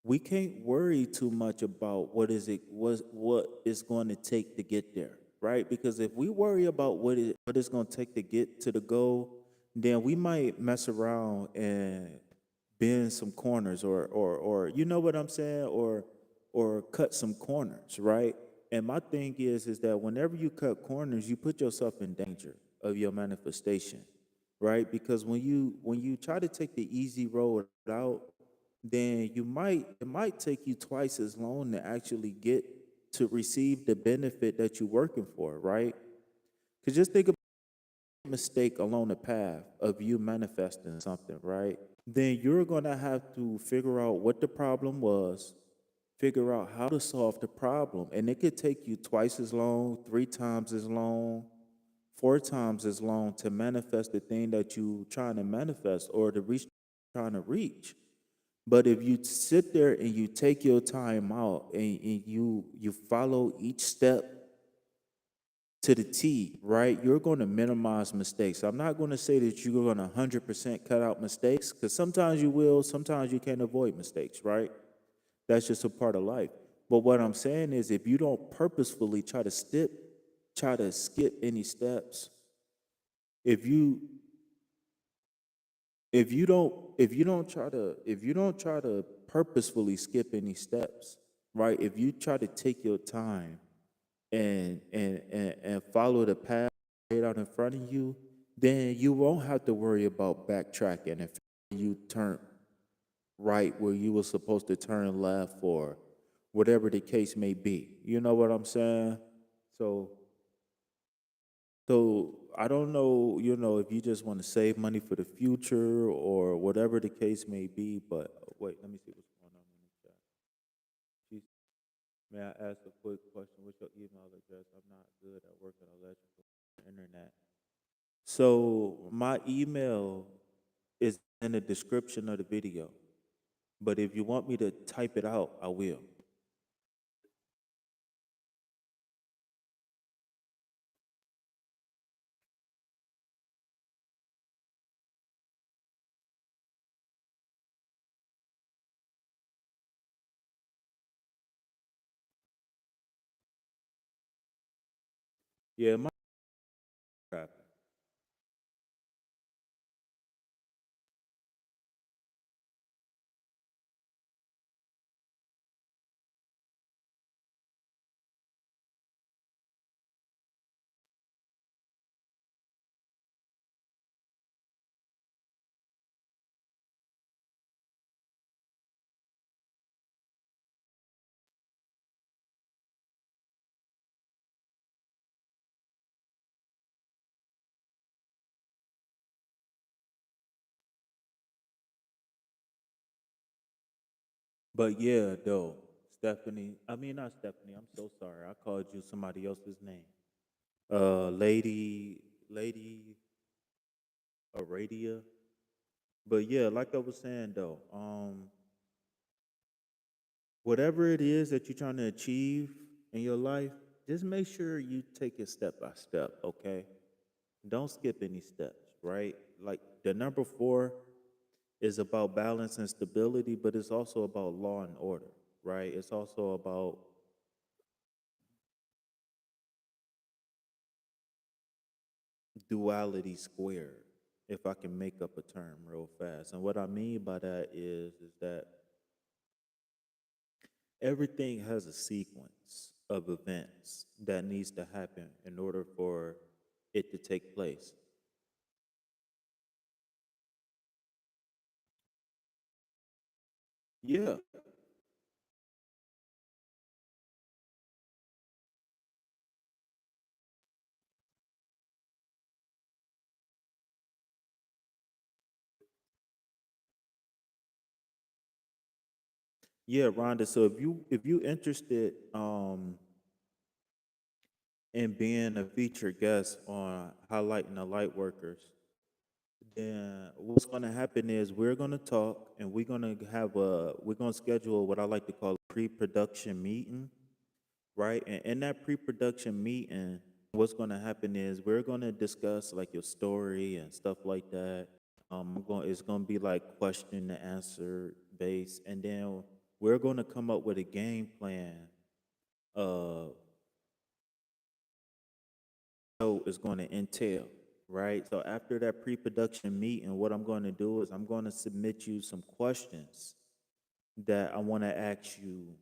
[SPEAKER 1] we can't worry too much about what it's going to take to get there, right? Because if we worry about what it's going to take to get to the goal, then we might mess around and bend some corners or you know what I'm saying, or cut some corners, right? And my thing is that whenever you cut corners, you put yourself in danger of your manifestation, right? Because when you try to take the easy road out, then it might take you twice as long to actually get to receive the benefit that you're working for, right? Because just think about a mistake along the path of you manifesting something, right? Then you're gonna have to figure out what the problem was, figure out how to solve the problem, and it could take you twice as long, three times as long, four times as long to manifest the thing that you trying to manifest or to reach trying to reach. But if you sit there and you take your time out and you follow each step to the T, right? You're going to minimize mistakes. I'm not going to say that you're going to 100% cut out mistakes because sometimes you will, sometimes you can't avoid mistakes, right? That's just a part of life. But what I'm saying is if you don't purposefully try to skip any steps, if you if you don't try to purposefully skip any steps, right? If you try to take your time and follow the path laid out in front of you, then you won't have to worry about backtracking if you turn right where you were supposed to turn left or whatever the case may be. You know what I'm saying? So so I don't know, if you just want to save money for the future or whatever the case may be, but wait, let me see what's going on in the chat. Jeez. May I ask a quick question? What's your email address? I'm not good at working electrical internet. So my email is in the description of the video. But if you want me to type it out, I will. Yeah, my crap. But yeah, though, Stephanie, I mean not Stephanie, I'm so sorry. I called you somebody else's name. Lady Aradia. But yeah, like I was saying though, whatever it is that you're trying to achieve in your life, just make sure you take it step by step, okay? Don't skip any steps, right? Like the number 4 is about balance and stability, but it's also about law and order, right? It's also about duality squared, if I can make up a term real fast. And what I mean by that is that everything has a sequence of events that needs to happen in order for it to take place. Yeah, yeah, Rhonda. So if you interested, and being a featured guest on highlighting the light workers, then what's going to happen is we're going to talk and we're going to schedule what I like to call a pre-production meeting, right? And in that pre-production meeting, what's going to happen is we're going to discuss like your story and stuff like that. It's going to be like question and answer based, and then we're going to come up with a game plan. So is going to entail, right? So after that pre-production meeting, what I'm going to do is I'm going to submit you some questions that I want to ask you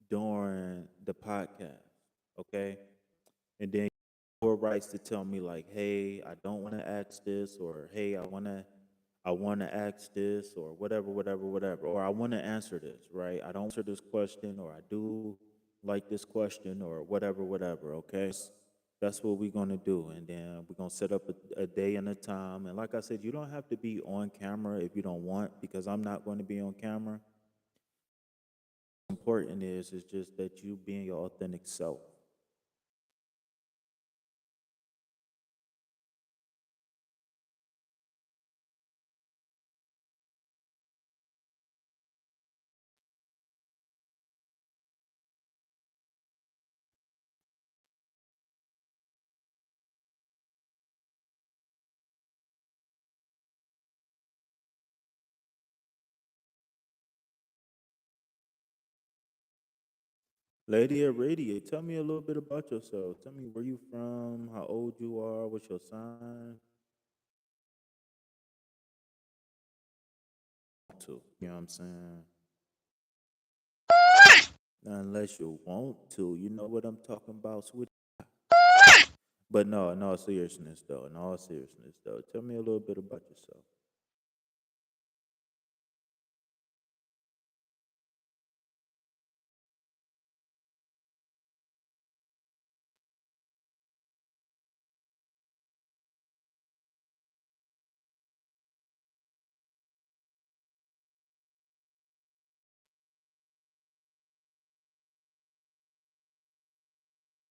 [SPEAKER 1] during the podcast, okay? And then your rights to tell me like, hey, I don't want to ask this, or hey, I want to ask this, or whatever, whatever, whatever, or I want to answer this, right? I don't answer this question, or I do like this question, or whatever, whatever. Okay, that's what we're gonna do, and then we're gonna set up a day and a time. And like I said, you don't have to be on camera if you don't want, because I'm not going to be on camera. Important is just that you being your authentic self. Lady of Radiate, tell me a little bit about yourself. Tell me where you from, how old you are, what's your sign. You know what I'm saying? Unless you want to, you know what I'm talking about, sweetie. But no, in all seriousness though, tell me a little bit about yourself.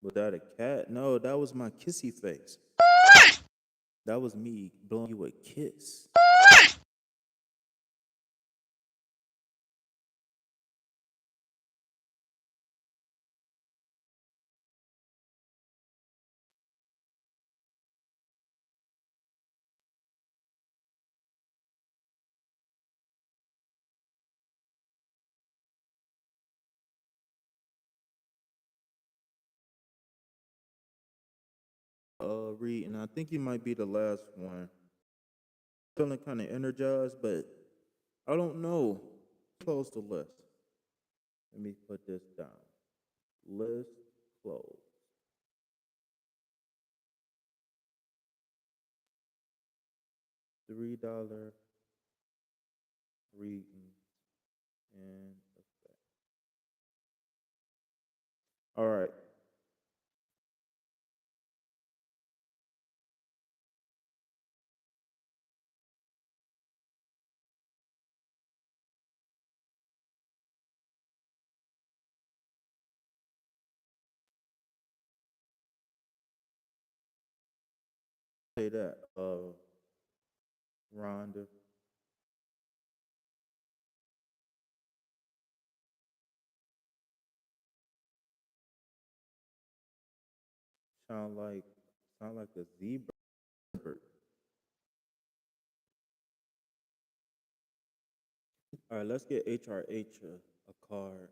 [SPEAKER 1] Was that a cat? No, that was my kissy face. That was me blowing you a kiss. Read, and I think you might be the last one. Feeling kind of energized, but I don't know. Close the list. Let me put this down. List closed. $3 reading and all right. Say that, Rhonda. Sound like sound like a zebra. All right, let's get HRH a card.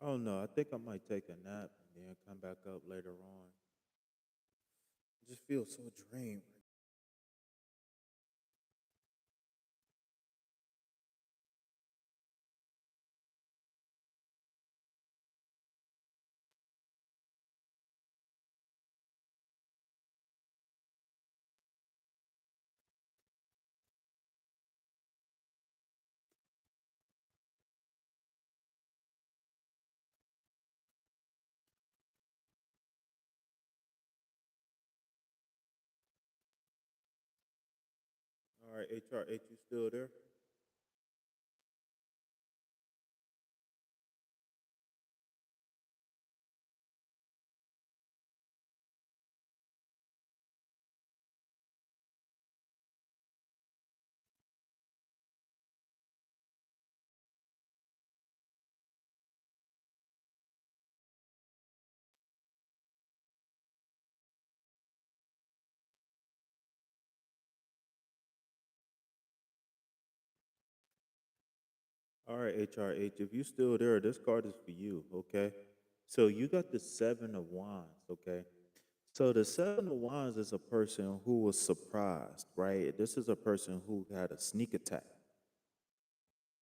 [SPEAKER 1] I don't know. I think I might take a nap and then come back up later on. I just feel so drained. All right, HRH, you still there? All right, HRH, if you still there, this card is for you, okay? So you got the Seven of Wands, okay? So the Seven of Wands is a person who was surprised, right? This is a person who had a sneak attack,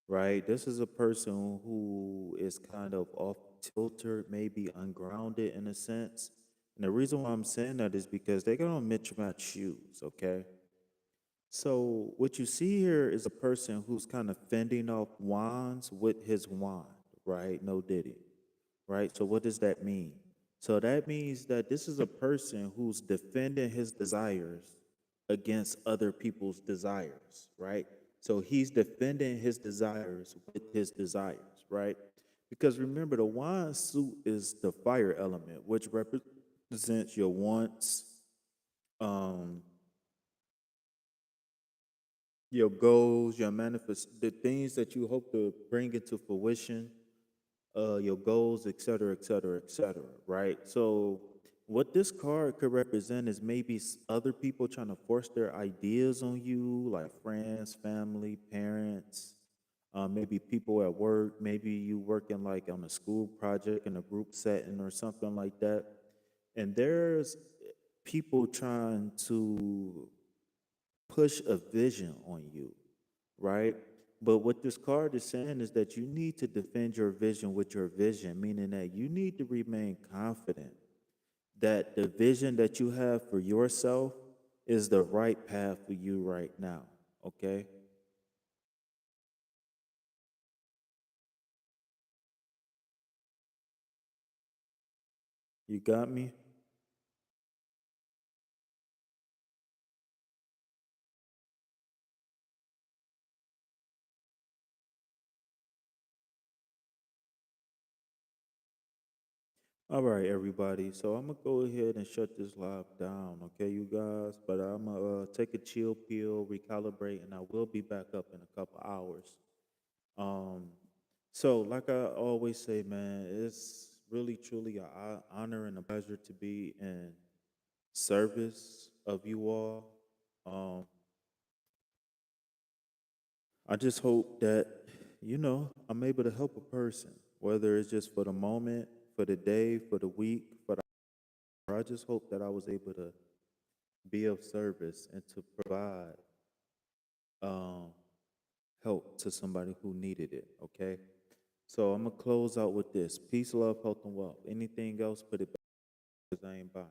[SPEAKER 1] right? This is a person who is kind of off tilted, maybe ungrounded in a sense. And the reason why I'm saying that is because they got on mismatched shoes, okay? So what you see here is a person who's kind of fending off wands with his wand, right? No diddy, right? So what does that mean? So that means that this is a person who's defending his desires against other people's desires, right? So he's defending his desires with his desires, right? Because remember, the wand suit is the fire element, which represents your wants, um, your goals, your manifest, the things that you hope to bring into fruition, your goals, et cetera, et cetera, et cetera, right? So, what this card could represent is maybe other people trying to force their ideas on you, like friends, family, parents, maybe people at work, maybe you working like on a school project in a group setting or something like that. And there's people trying to push a vision on you, right? But what this card is saying is that you need to defend your vision with your vision, meaning that you need to remain confident that the vision that you have for yourself is the right path for you right now, okay? You got me? All right, everybody. So I'm gonna go ahead and shut this live down, okay, you guys? But I'm gonna take a chill pill, recalibrate, and I will be back up in a couple hours. Um, so like I always say, man, it's really truly an honor and a pleasure to be in service of you all. Um, I just hope that I'm able to help a person, whether it's just for the moment, for the day, for the week, for the hour. I just hope that I was able to be of service and to provide um, help to somebody who needed it. Okay. So I'm gonna close out with this: peace, love, health, and wealth. Anything else, put it back, 'cause I ain't buying.